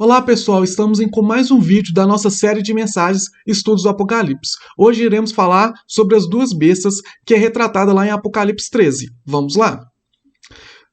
Olá pessoal, estamos com mais um vídeo da nossa série de mensagens Estudos do Apocalipse. Hoje iremos falar sobre as duas bestas que é retratada lá em Apocalipse 13. Vamos lá?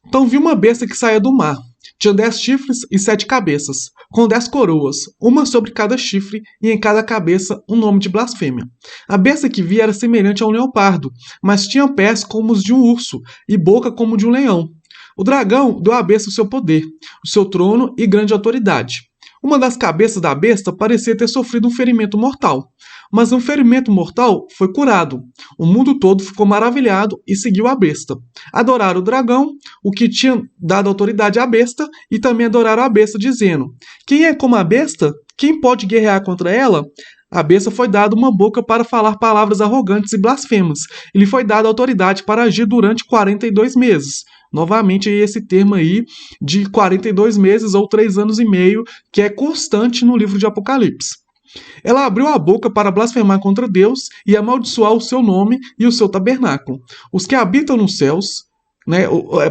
Então vi uma besta que saía do mar. Tinha 10 chifres e 7 cabeças, com 10 coroas, uma sobre cada chifre e em cada cabeça um nome de blasfêmia. A besta que vi era semelhante a um leopardo, mas tinha pés como os de um urso e boca como de um leão. O dragão deu à besta o seu poder, o seu trono e grande autoridade. Uma das cabeças da besta parecia ter sofrido um ferimento mortal, mas um ferimento mortal foi curado. O mundo todo ficou maravilhado e seguiu a besta. Adoraram o dragão, o que tinha dado autoridade à besta, e também adoraram a besta, dizendo: quem é como a besta? Quem pode guerrear contra ela? A besta foi dada uma boca para falar palavras arrogantes e blasfemas. E lhe foi dada autoridade para agir durante 42 meses. Novamente, esse termo aí de 42 meses ou 3 anos e meio, que é constante no livro de Apocalipse. Ela abriu a boca para blasfemar contra Deus e amaldiçoar o seu nome e o seu tabernáculo. Os que habitam nos céus,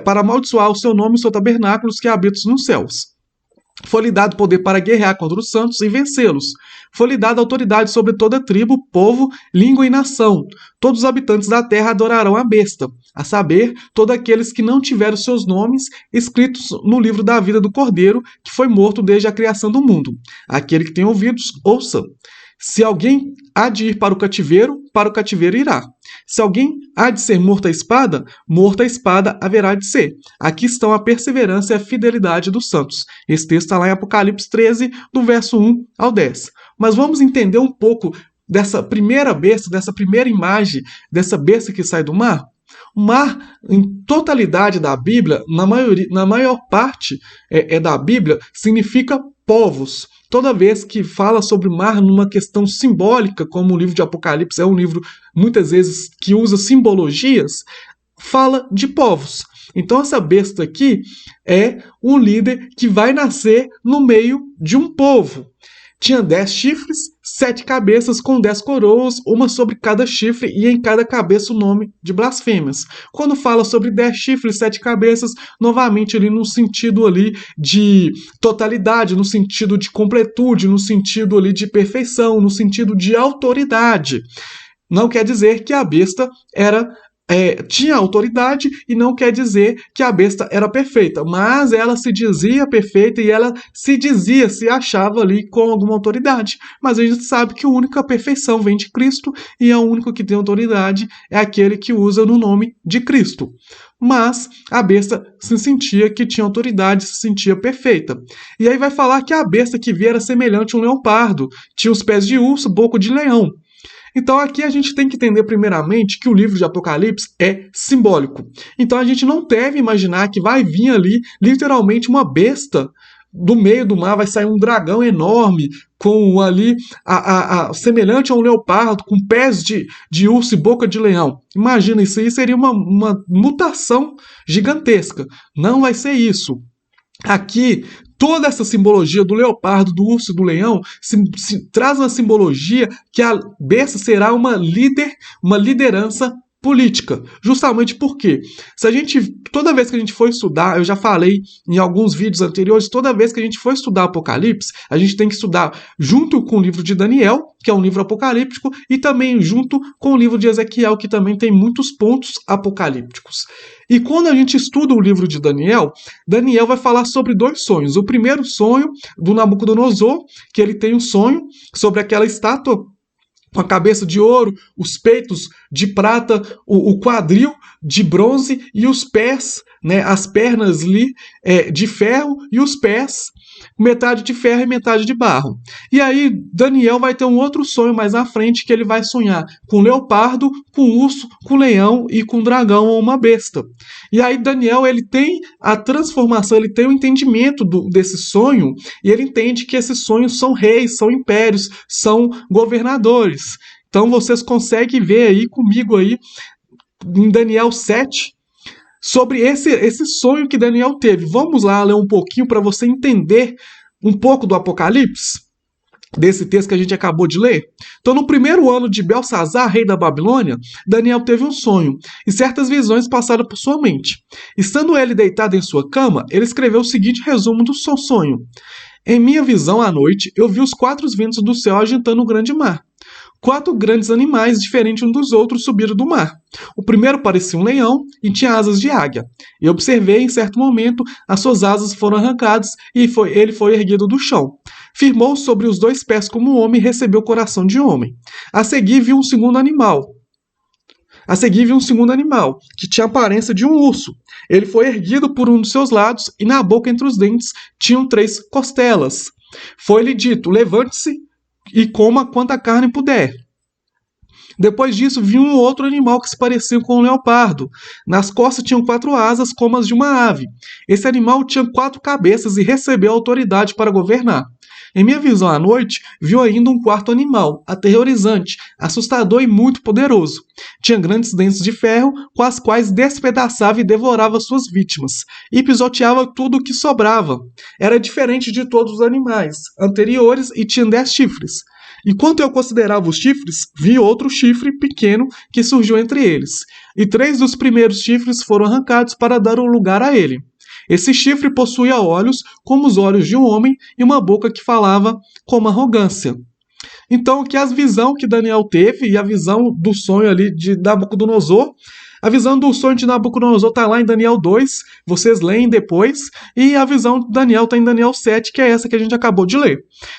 para amaldiçoar o seu nome e o seu tabernáculo, os que habitam nos céus. Foi-lhe dado poder para guerrear contra os santos e vencê-los. Foi-lhe dada autoridade sobre toda tribo, povo, língua e nação. Todos os habitantes da terra adorarão a besta, a saber, todos aqueles que não tiveram seus nomes escritos no livro da vida do Cordeiro, que foi morto desde a criação do mundo. Aquele que tem ouvidos, ouça. Se alguém há de ir para o cativeiro irá. Se alguém há de ser morto à espada haverá de ser. Aqui estão a perseverança e a fidelidade dos santos. Esse texto está lá em Apocalipse 13, do verso 1 ao 10. Mas vamos entender um pouco dessa primeira besta, dessa primeira imagem, dessa besta que sai do mar? O mar, em totalidade da Bíblia, na maior parte da Bíblia, significa povos. Toda vez que fala sobre o mar numa questão simbólica, como o livro de Apocalipse é um livro, muitas vezes, que usa simbologias, fala de povos. Então essa besta aqui é um líder que vai nascer no meio de um povo. Tinha 10 chifres, 7 cabeças com 10 coroas, uma sobre cada chifre e em cada cabeça o nome de blasfêmias. Quando fala sobre 10 chifres, 7 cabeças, novamente ali no sentido ali de totalidade, no sentido de completude, no sentido ali de perfeição, no sentido de autoridade. Não quer dizer que a besta tinha autoridade e não quer dizer que a besta era perfeita, mas ela se dizia perfeita e ela se achava ali com alguma autoridade. Mas a gente sabe que a única perfeição vem de Cristo e o único que tem autoridade é aquele que usa no nome de Cristo. Mas a besta se sentia que tinha autoridade, se sentia perfeita. E aí vai falar que a besta que via era semelhante a um leopardo, tinha os pés de urso, boca de leão. Então aqui a gente tem que entender primeiramente que o livro de Apocalipse é simbólico. Então a gente não deve imaginar que vai vir ali literalmente uma besta do meio do mar, vai sair um dragão enorme com ali semelhante a um leopardo, com pés de urso e boca de leão. Imagina, isso aí seria uma mutação gigantesca. Não vai ser isso. Aqui, toda essa simbologia do leopardo, do urso e do leão traz uma simbologia que a besta será uma liderança política. Justamente porque toda vez que a gente for estudar, eu já falei em alguns vídeos anteriores, toda vez que a gente for estudar Apocalipse, a gente tem que estudar junto com o livro de Daniel, que é um livro apocalíptico, e também junto com o livro de Ezequiel, que também tem muitos pontos apocalípticos. E quando a gente estuda o livro de Daniel, Daniel vai falar sobre 2 sonhos. O primeiro sonho do Nabucodonosor, que ele tem um sonho sobre aquela estátua com a cabeça de ouro, os peitos de prata, o quadril de bronze e os pés, as pernas ali de ferro e os pés metade de ferro e metade de barro. E aí Daniel vai ter um outro sonho mais à frente, que ele vai sonhar com leopardo, com urso, com leão e com dragão ou uma besta. E aí Daniel, ele tem a transformação, ele tem o entendimento desse sonho, e ele entende que esses sonhos são reis, são impérios, são governadores. Então vocês conseguem ver aí comigo aí em Daniel 7, sobre esse sonho que Daniel teve. Vamos lá ler um pouquinho para você entender um pouco do Apocalipse, desse texto que a gente acabou de ler. Então, no primeiro ano de Belsazar, rei da Babilônia, Daniel teve um sonho, e certas visões passaram por sua mente. Estando ele deitado em sua cama, ele escreveu o seguinte resumo do seu sonho. Em minha visão à noite, eu vi os 4 ventos do céu agitando o grande mar. 4 grandes animais, diferentes uns dos outros, subiram do mar. O primeiro parecia um leão e tinha asas de águia. Eu observei, em certo momento, as suas asas foram arrancadas e ele foi erguido do chão. Firmou sobre os 2 pés como um homem e recebeu o coração de homem. A seguir vi um segundo animal, que tinha a aparência de um urso. Ele foi erguido por um dos seus lados e na boca entre os dentes tinham 3 costelas. Foi-lhe dito: levante-se e coma quanta carne puder. Depois disso, vi um outro animal que se parecia com um leopardo. Nas costas tinham 4 asas como as de uma ave. Esse animal tinha 4 cabeças e recebeu autoridade para governar. Em minha visão à noite, viu ainda um 4º animal, aterrorizante, assustador e muito poderoso. Tinha grandes dentes de ferro, com as quais despedaçava e devorava suas vítimas, e pisoteava tudo o que sobrava. Era diferente de todos os animais anteriores e tinha 10 chifres. Enquanto eu considerava os chifres, vi outro chifre pequeno que surgiu entre eles, e 3 dos primeiros chifres foram arrancados para dar o lugar a ele. Esse chifre possuía olhos como os olhos de um homem e uma boca que falava com arrogância. Então, que as visões que Daniel teve e a visão do sonho ali de Nabucodonosor, a visão do sonho de Nabucodonosor está lá em Daniel 2, vocês leem depois, e a visão de Daniel está em Daniel 7, que é essa que a gente acabou de ler.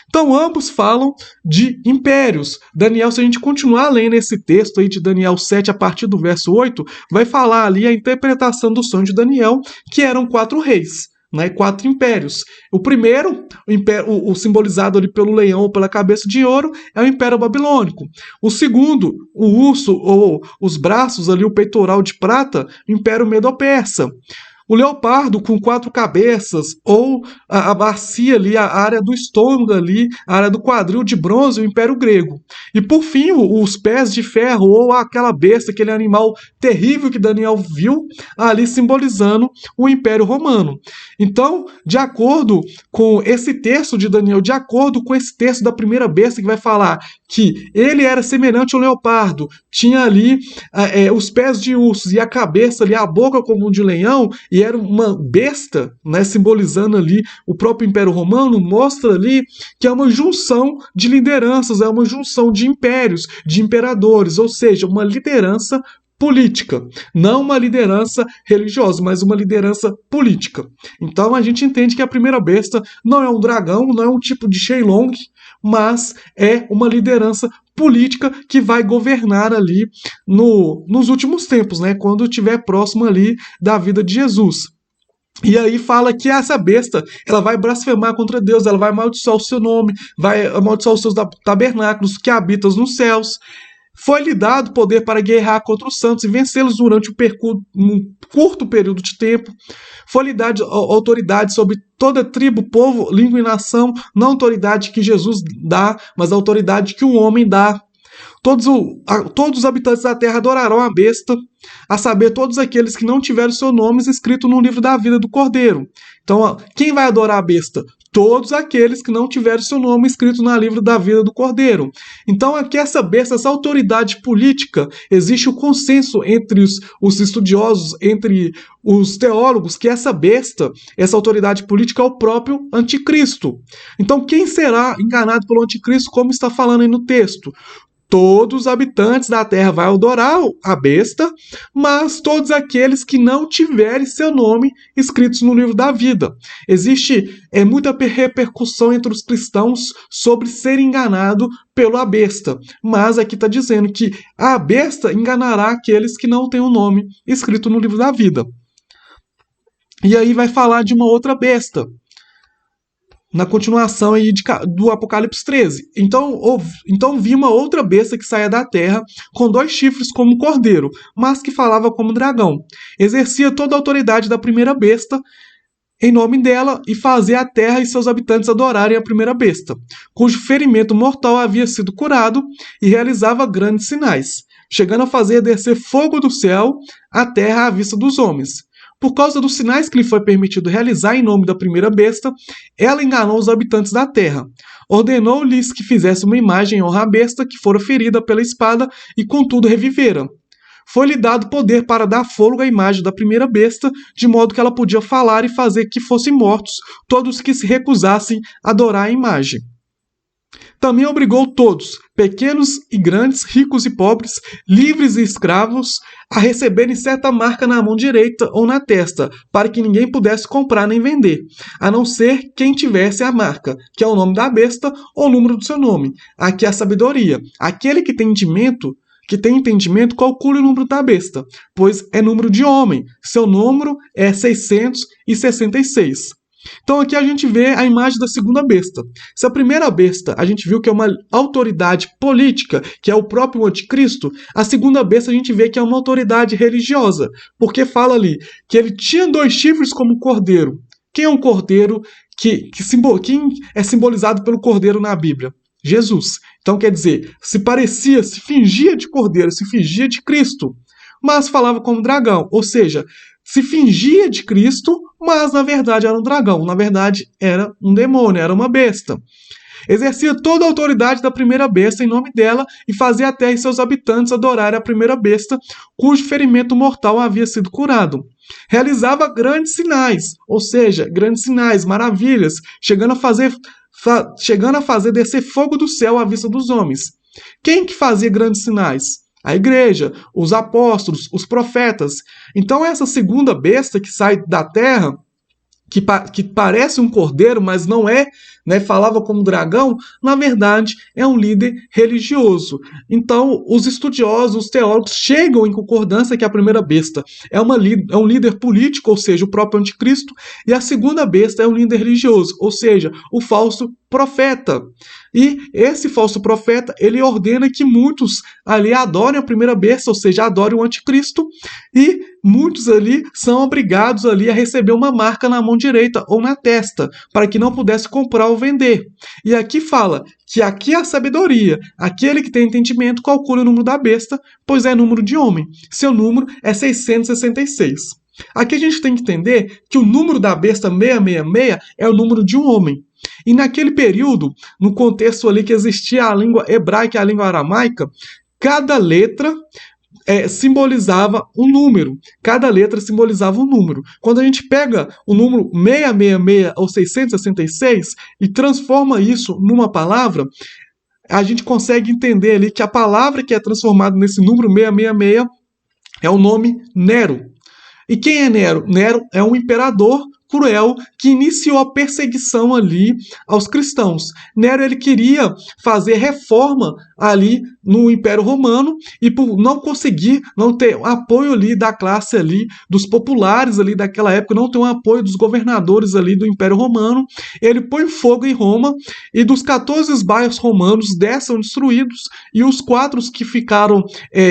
Então, ambos falam de impérios. Daniel, se a gente continuar lendo esse texto aí de Daniel 7, a partir do verso 8, vai falar ali a interpretação do sonho de Daniel, que eram 4 reis. Né, 4 impérios. O primeiro, o simbolizado ali pelo leão ou pela cabeça de ouro, é o Império Babilônico. O segundo, o urso ou os braços ali, o peitoral de prata, o Império Medo-Persa. O leopardo com 4 cabeças, ou a bacia ali, a área do estômago ali, a área do quadril de bronze, o Império Grego. E por fim, os pés de ferro, ou aquela besta, aquele animal terrível que Daniel viu, ali simbolizando o Império Romano. Então, de acordo com esse texto de Daniel, de acordo com esse texto da primeira besta que vai falar que ele era semelhante ao leopardo, tinha ali os pés de urso e a cabeça ali, a boca como de leão, e era uma besta, né, simbolizando ali o próprio Império Romano, mostra ali que é uma junção de lideranças, é uma junção de impérios, de imperadores, ou seja, uma liderança política, não uma liderança religiosa, mas uma liderança política. Então a gente entende que a primeira besta não é um dragão, não é um tipo de Shenlong, mas é uma liderança política que vai governar ali nos últimos tempos, né, quando estiver próximo ali da vida de Jesus. E aí fala que essa besta, ela vai blasfemar contra Deus, ela vai amaldiçoar o seu nome, vai amaldiçoar os seus tabernáculos que habitam nos céus. Foi-lhe dado poder para guerrear contra os santos e vencê-los durante um curto período de tempo. Foi-lhe dada autoridade sobre toda tribo, povo, língua e nação, não a autoridade que Jesus dá, mas a autoridade que o homem dá. Todos os habitantes da terra adorarão a besta, a saber, todos aqueles que não tiveram seus nomes escritos no livro da vida do Cordeiro. Então, quem vai adorar a besta? Todos aqueles que não tiveram seu nome escrito no livro da vida do Cordeiro. Então, aqui essa besta, essa autoridade política, existe o consenso entre os estudiosos, entre os teólogos, que essa besta, essa autoridade política é o próprio anticristo. Então, quem será enganado pelo anticristo, como está falando aí no texto? Todos os habitantes da terra vão adorar a besta, mas todos aqueles que não tiverem seu nome escritos no livro da vida. Existe muita repercussão entre os cristãos sobre ser enganado pela besta, mas aqui está dizendo que a besta enganará aqueles que não têm o nome escrito no livro da vida. E aí vai falar de uma outra besta, na continuação aí do Apocalipse 13. Então vi uma outra besta que saía da terra, com 2 chifres como cordeiro, mas que falava como dragão. Exercia toda a autoridade da primeira besta em nome dela e fazia a terra e seus habitantes adorarem a primeira besta, cujo ferimento mortal havia sido curado e realizava grandes sinais, chegando a fazer descer fogo do céu à terra à vista dos homens. Por causa dos sinais que lhe foi permitido realizar em nome da primeira besta, ela enganou os habitantes da terra. Ordenou-lhes que fizessem uma imagem em honra à besta que fora ferida pela espada e contudo revivera. foi-lhe dado poder para dar fôlego à imagem da primeira besta, de modo que ela podia falar e fazer que fossem mortos todos que se recusassem a adorar a imagem. Também obrigou todos, pequenos e grandes, ricos e pobres, livres e escravos, a receberem certa marca na mão direita ou na testa, para que ninguém pudesse comprar nem vender, a não ser quem tivesse a marca, que é o nome da besta ou o número do seu nome. Aqui é a sabedoria. Aquele que tem entendimento, calcule o número da besta, pois é número de homem. Seu número é 666. Então aqui a gente vê a imagem da segunda besta. Se a primeira besta a gente viu que é uma autoridade política, que é o próprio anticristo, a segunda besta a gente vê que é uma autoridade religiosa, porque fala ali que ele tinha 2 chifres como cordeiro. Quem é um cordeiro quem é simbolizado pelo cordeiro na Bíblia? Jesus. Então quer dizer, se fingia de cordeiro, se fingia de Cristo, mas falava como dragão, ou seja, se fingia de Cristo, mas na verdade era um dragão, na verdade era um demônio, era uma besta. Exercia toda a autoridade da primeira besta em nome dela e fazia a terra e seus habitantes adorarem a primeira besta, cujo ferimento mortal havia sido curado. Realizava grandes sinais, ou seja, grandes sinais, maravilhas, chegando a fazer descer fogo do céu à vista dos homens. Quem que fazia grandes sinais? A igreja, os apóstolos, os profetas. Então essa segunda besta que sai da terra, que parece um cordeiro, mas não é, né, falava como dragão, na verdade é um líder religioso. Então os estudiosos, os teólogos chegam em concordância que a primeira besta é um líder político, ou seja, o próprio anticristo, e a segunda besta é um líder religioso, ou seja, o falso profeta. E esse falso profeta, ele ordena que muitos ali adorem a primeira besta, ou seja, adorem o anticristo, e muitos ali são obrigados ali a receber uma marca na mão direita ou na testa, para que não pudesse comprar ou vender. E aqui fala que aqui é a sabedoria. Aquele que tem entendimento calcula o número da besta, pois é número de homem. Seu número é 666. Aqui a gente tem que entender que o número da besta 666 é o número de um homem. E naquele período, no contexto ali que existia a língua hebraica e a língua aramaica, cada letra simbolizava um número. Cada letra simbolizava um número. Quando a gente pega o número 666 ou 666 e transforma isso numa palavra, a gente consegue entender ali que a palavra que é transformada nesse número 666 é o nome Nero. E quem é Nero? Nero é um imperador cruel que iniciou a perseguição ali aos cristãos. Nero ele queria fazer reforma ali no Império Romano e por não conseguir, não ter apoio ali da classe ali, dos populares ali daquela época, não ter um apoio dos governadores ali do Império Romano, ele põe fogo em Roma e dos 14 bairros romanos 10 são destruídos e os 4 que ficaram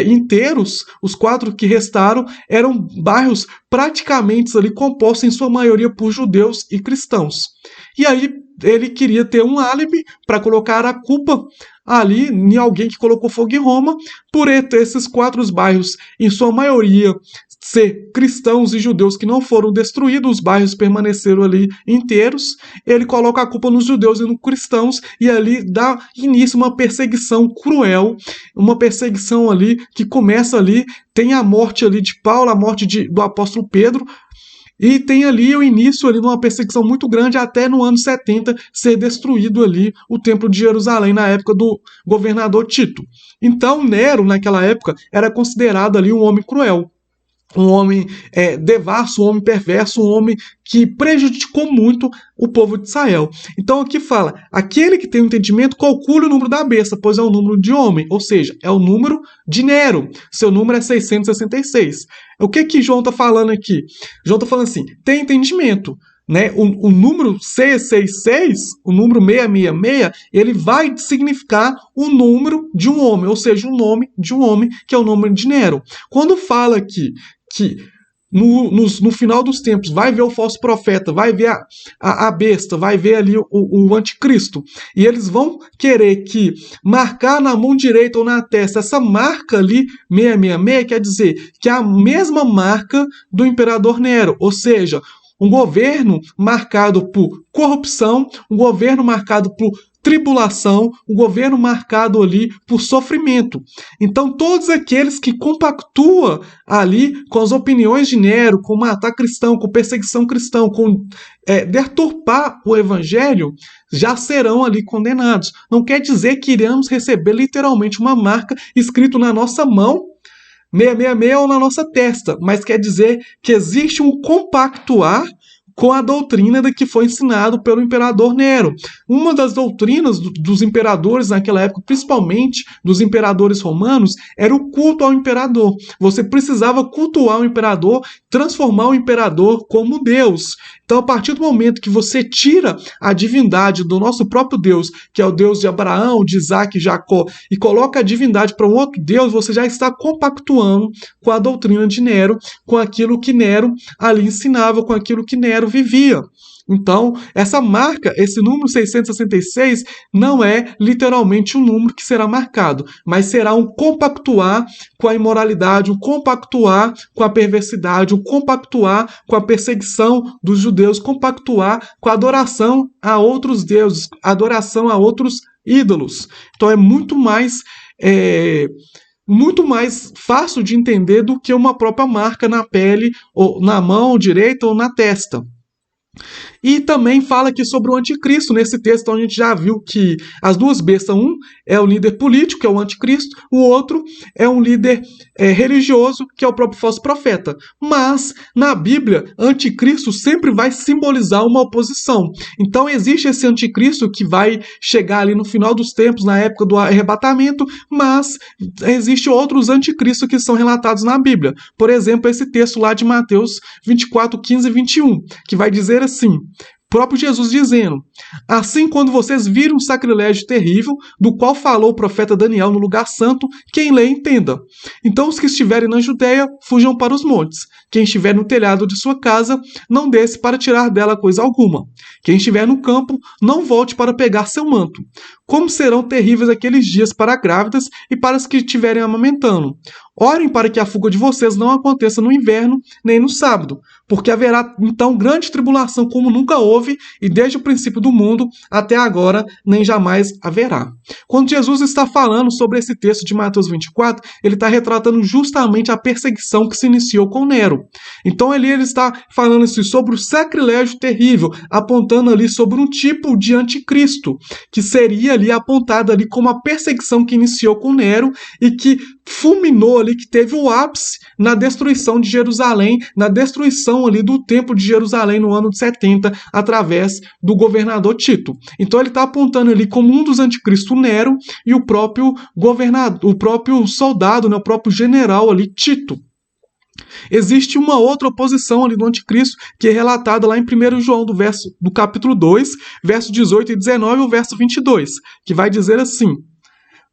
inteiros, os 4 que restaram, eram bairros praticamente ali compostos em sua maioria por judeus e cristãos. E aí ele queria ter um álibi para colocar a culpa ali em alguém que colocou fogo em Roma, por esses 4 bairros, em sua maioria, ser cristãos e judeus que não foram destruídos, os bairros permaneceram ali inteiros, ele coloca a culpa nos judeus e nos cristãos, e ali dá início a uma perseguição cruel, uma perseguição ali que começa ali, tem a morte ali de Paulo, a morte do apóstolo Pedro, e tem ali o início ali de uma perseguição muito grande até no ano 70 ser destruído ali o templo de Jerusalém na época do governador Tito. Então Nero naquela época era considerado ali um homem cruel, um homem devasso, um homem perverso, um homem que prejudicou muito o povo de Israel. Então aqui fala, aquele que tem o entendimento calcule o número da besta, pois é o número de homem, ou seja, é o número de Nero. Seu número é 666. O que João está falando aqui? João está falando assim, tem entendimento. Né? O número 666, o número 666, ele vai significar o número de um homem, ou seja, o nome de um homem, que é o nome de Nero. Quando fala aqui que no final dos tempos vai ver o falso profeta, vai ver a besta, vai ver ali o anticristo, e eles vão querer que marcar na mão direita ou na testa essa marca ali, 666, quer dizer que é a mesma marca do imperador Nero, ou seja, um governo marcado por corrupção, um governo marcado por tribulação, um governo marcado ali por sofrimento. Então, todos aqueles que compactuam ali com as opiniões de Nero, com matar cristão, com perseguição cristã, com deturpar o evangelho, já serão ali condenados. Não quer dizer que iremos receber literalmente uma marca escrita na nossa mão, 666, ou na nossa testa, mas quer dizer que existe um compactuar com a doutrina que foi ensinado pelo imperador Nero. Uma das doutrinas dos imperadores naquela época, principalmente dos imperadores romanos, era o culto ao imperador. Você precisava cultuar o imperador, transformar o imperador como Deus. Então, a partir do momento que você tira a divindade do nosso próprio Deus, que é o Deus de Abraão, de Isaac e Jacó, e coloca a divindade para um outro Deus, você já está compactuando com a doutrina de Nero, com aquilo que Nero ali ensinava, com aquilo que Nero vivia. Então, essa marca, esse número 666, não é literalmente um número que será marcado, mas será um compactuar com a imoralidade, um compactuar com a perversidade, um compactuar com a perseguição dos judeus, compactuar com a adoração a outros deuses, adoração a outros ídolos. Então, é muito mais fácil de entender do que uma própria marca na pele, ou na mão direita ou na testa. E também fala aqui sobre o anticristo. Nesse texto a gente já viu que as duas bestas, um é o líder político, que é o anticristo, o outro é um líder religioso, que é o próprio falso profeta. Mas, na Bíblia, anticristo sempre vai simbolizar uma oposição. Então existe esse anticristo que vai chegar ali no final dos tempos, na época do arrebatamento, mas existem outros anticristos que são relatados na Bíblia. Por exemplo, esse texto lá de Mateus 24, 15 e 21, que vai dizer assim: próprio Jesus dizendo: assim, quando vocês viram um sacrilégio terrível, do qual falou o profeta Daniel no lugar santo, quem lê entenda. Então os que estiverem na Judéia, fujam para os montes. Quem estiver no telhado de sua casa, não desce para tirar dela coisa alguma. Quem estiver no campo, não volte para pegar seu manto. Como serão terríveis aqueles dias para grávidas e para as que estiverem amamentando. Orem para que a fuga de vocês não aconteça no inverno, nem no sábado, porque haverá então grande tribulação como nunca houve, e desde o princípio do mundo até agora nem jamais haverá. Quando Jesus está falando sobre esse texto de Mateus 24, ele está retratando justamente a perseguição que se iniciou com Nero. Então ele está falando assim, sobre o sacrilégio terrível, apontando ali sobre um tipo de anticristo, que seria ali apontado ali como a perseguição que iniciou com Nero e que fulminou ali, que teve o ápice na destruição de Jerusalém, na destruição ali do templo de Jerusalém no ano de 70, através do governador Tito. Então ele está apontando ali como um dos anticristos Nero e o próprio governador, o próprio soldado, né, o próprio general ali, Tito. Existe uma outra oposição ali do anticristo, que é relatada lá em 1 João, do capítulo 2, versos 18 e 19, e o verso 22, que vai dizer assim: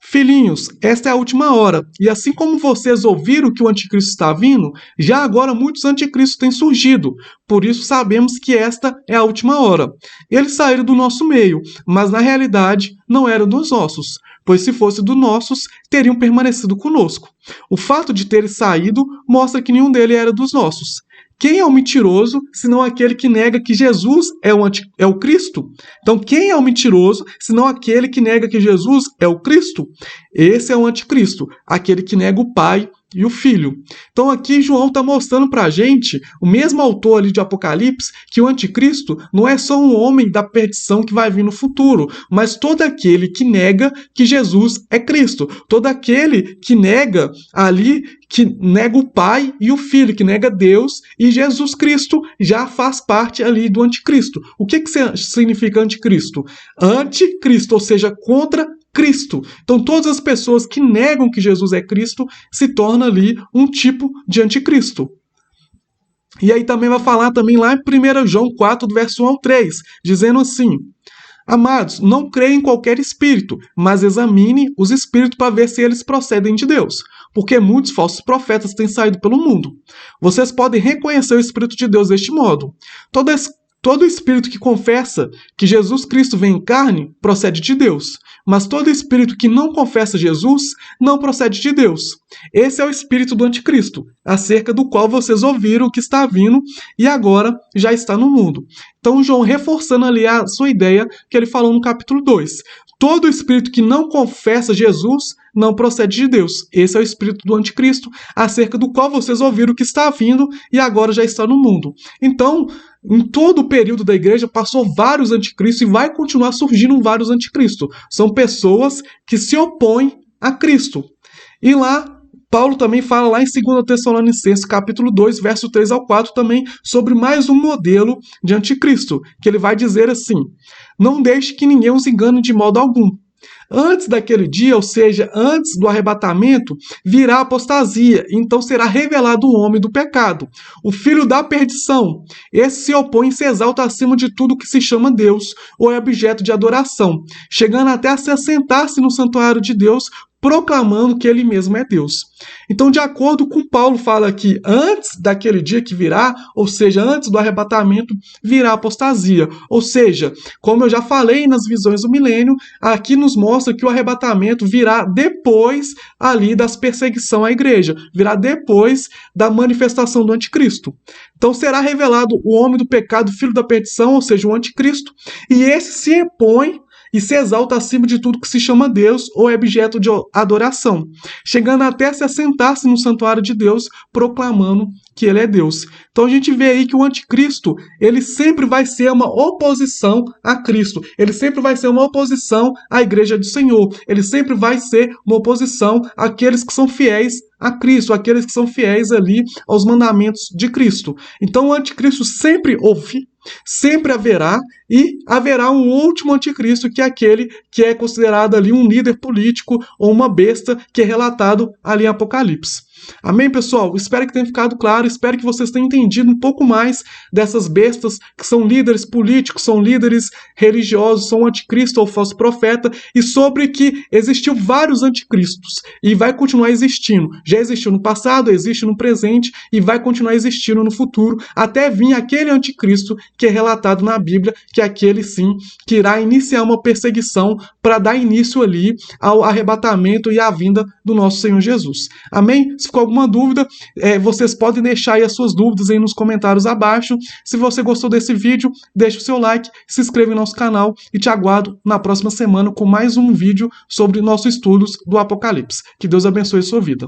filhinhos, esta é a última hora, e assim como vocês ouviram que o anticristo está vindo, já agora muitos anticristos têm surgido, por isso sabemos que esta é a última hora. Eles saíram do nosso meio, mas na realidade não eram dos nossos, pois se fosse dos nossos, teriam permanecido conosco. O fato de terem saído mostra que nenhum deles era dos nossos. Quem é o mentiroso, senão aquele que nega que Jesus é o Cristo? Então, quem é o mentiroso, senão aquele que nega que Jesus é o Cristo? Esse é o anticristo, aquele que nega o Pai e o Filho. Então aqui João está mostrando para a gente, o mesmo autor ali de Apocalipse, que o anticristo não é só um homem da perdição que vai vir no futuro, mas todo aquele que nega que Jesus é Cristo, todo aquele que nega ali, que nega o Pai e o Filho, que nega Deus e Jesus Cristo, já faz parte ali do anticristo. O que significa anticristo? Anticristo, ou seja, contra Cristo. Então todas as pessoas que negam que Jesus é Cristo se tornam ali um tipo de anticristo. E aí também vai falar também lá em 1 João 4, do verso 1 ao 3, dizendo assim: amados, não creem em qualquer espírito, mas examine os espíritos para ver se eles procedem de Deus, porque muitos falsos profetas têm saído pelo mundo. Vocês podem reconhecer o Espírito de Deus deste modo. Todo espírito que confessa que Jesus Cristo vem em carne procede de Deus, mas todo espírito que não confessa Jesus não procede de Deus. Esse é o espírito do anticristo, acerca do qual vocês ouviram que está vindo e agora já está no mundo. Então João reforçando ali a sua ideia que ele falou no capítulo 2. Todo espírito que não confessa Jesus não procede de Deus. Esse é o espírito do anticristo, acerca do qual vocês ouviram que está vindo e agora já está no mundo. Então, em todo o período da igreja, passou vários anticristos e vai continuar surgindo vários anticristos. São pessoas que se opõem a Cristo. E lá, Paulo também fala lá em 2 Tessalonicenses, capítulo 2, verso 3 ao 4, também sobre mais um modelo de anticristo, que ele vai dizer assim: não deixe que ninguém os engane de modo algum. Antes daquele dia, ou seja, antes do arrebatamento, virá a apostasia, então será revelado o homem do pecado, o filho da perdição. Esse se opõe e se exalta acima de tudo que se chama Deus ou é objeto de adoração, chegando até a se assentar-se no santuário de Deus, proclamando que ele mesmo é Deus. Então, de acordo com Paulo, fala que antes daquele dia que virá, ou seja, antes do arrebatamento, virá a apostasia. Ou seja, como eu já falei nas visões do milênio, aqui nos mostra que o arrebatamento virá depois ali das perseguições à igreja, virá depois da manifestação do anticristo. Então será revelado o homem do pecado, filho da perdição, ou seja, o anticristo, e esse se opõe e se exalta acima de tudo que se chama Deus ou é objeto de adoração, chegando até se assentar-se no santuário de Deus, proclamando que ele é Deus. Então a gente vê aí que o anticristo, ele sempre vai ser uma oposição a Cristo, ele sempre vai ser uma oposição à igreja do Senhor, ele sempre vai ser uma oposição àqueles que são fiéis a Cristo, aqueles que são fiéis ali aos mandamentos de Cristo. Então o anticristo sempre houve, sempre haverá, e haverá um último anticristo, que é aquele que é considerado ali um líder político ou uma besta, que é relatado ali em Apocalipse. Amém, pessoal? Espero que tenha ficado claro, espero que vocês tenham entendido um pouco mais dessas bestas que são líderes políticos, são líderes religiosos, são anticristo ou falso profeta, e sobre que existiu vários anticristos e vai continuar existindo. Já existiu no passado, existe no presente e vai continuar existindo no futuro, até vir aquele anticristo que é relatado na Bíblia, que é aquele sim que irá iniciar uma perseguição para dar início ali ao arrebatamento e à vinda do nosso Senhor Jesus. Amém? Se ficou alguma dúvida, vocês podem deixar aí as suas dúvidas aí nos comentários abaixo. Se você gostou desse vídeo, deixa o seu like, se inscreva em nosso canal e te aguardo na próxima semana com mais um vídeo sobre nossos estudos do Apocalipse. Que Deus abençoe a sua vida.